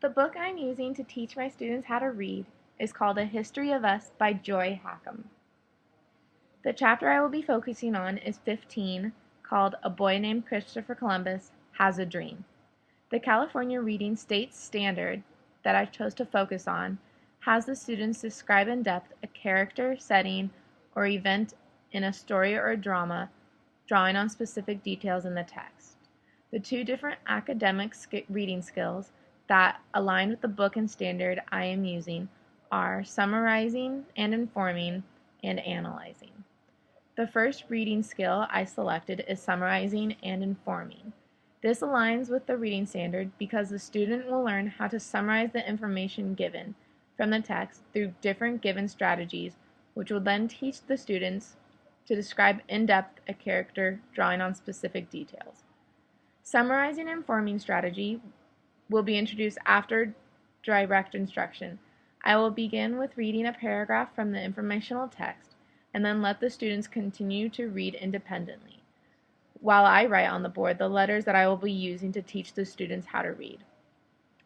The book I'm using to teach my students how to read is called A History of Us by Joy Hackham. The chapter I will be focusing on is 15, called A Boy Named Christopher Columbus Has a Dream. The California Reading State Standard that I chose to focus on has the students describe in depth a character, setting, or event in a story or a drama, drawing on specific details in the text. The two different academic reading skills that align with the book and standard I am using are summarizing and informing and analyzing. The first reading skill I selected is summarizing and informing. This aligns with the reading standard because the student will learn how to summarize the information given from the text through different given strategies, which will then teach the students to describe in depth a character, drawing on specific details. Summarizing and informing strategy will be introduced after direct instruction. I will begin with reading a paragraph from the informational text and then let the students continue to read independently, while I write on the board the letters that I will be using to teach the students how to read.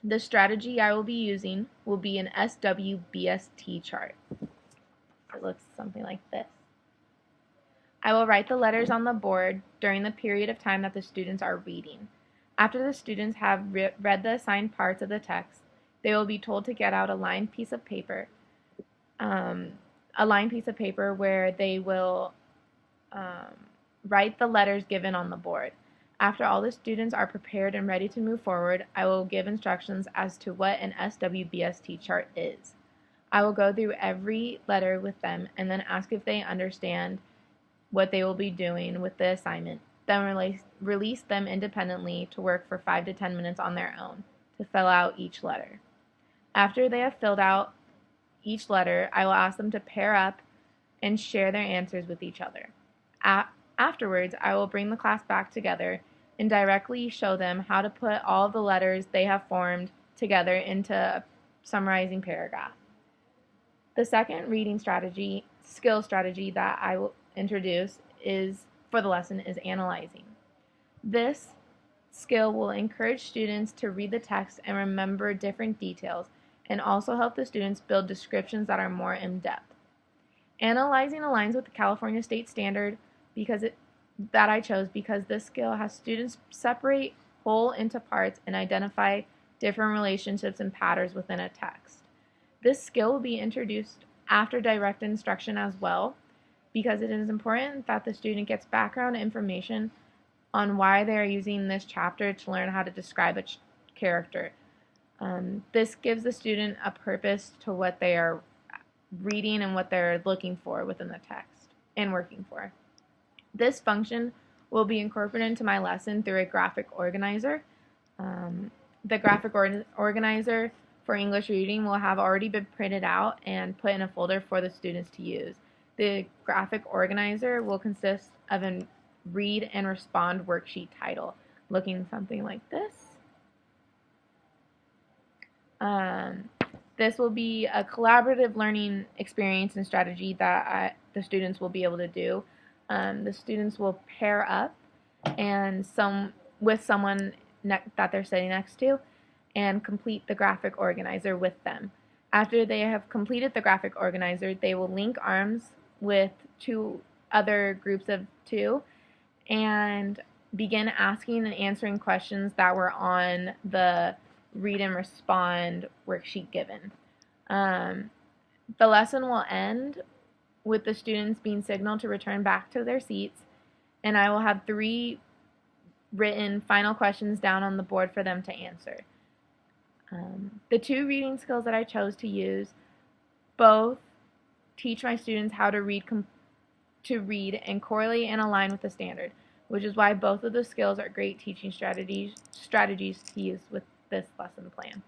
The strategy I will be using will be an SWBST chart. It looks something like this. I will write the letters on the board during the period of time that the students are reading. After the students have read the assigned parts of the text, they will be told to get out a lined piece of paper, where they will write the letters given on the board. After all the students are prepared and ready to move forward, I will give instructions as to what an SWBST chart is. I will go through every letter with them and then ask if they understand what they will be doing with the assignment, then release them independently to work for 5 to 10 minutes on their own to fill out each letter. After they have filled out each letter, I will ask them to pair up and share their answers with each other. Afterwards, I will bring the class back together and directly show them how to put all of the letters they have formed together into a summarizing paragraph. The second reading skill strategy that I will introduce for the lesson is analyzing. This skill will encourage students to read the text and remember different details, and also help the students build descriptions that are more in-depth. Analyzing aligns with the California State Standard that I chose because this skill has students separate whole into parts and identify different relationships and patterns within a text. This skill will be introduced after direct instruction as well, because it is important that the student gets background information on why they are using this chapter to learn how to describe a character. This gives the student a purpose to what they are reading and what they're looking for within the text and working for. This function will be incorporated into my lesson through a graphic organizer. The graphic organizer for English reading will have already been printed out and put in a folder for the students to use. The graphic organizer will consist of a read and respond worksheet title, looking something like this. This will be a collaborative learning experience and strategy that the students will be able to do. The students will pair up with someone that they're sitting next to and complete the graphic organizer with them. After they have completed the graphic organizer, they will link arms with 2 other groups of 2 and begin asking and answering questions that were on the read and respond worksheet given. The lesson will end with the students being signaled to return back to their seats, and I will have 3 written final questions down on the board for them to answer. The 2 reading skills that I chose to use both teach my students how to read and correlate and align with the standard, which is why both of the skills are great teaching strategies to use with this lesson plan.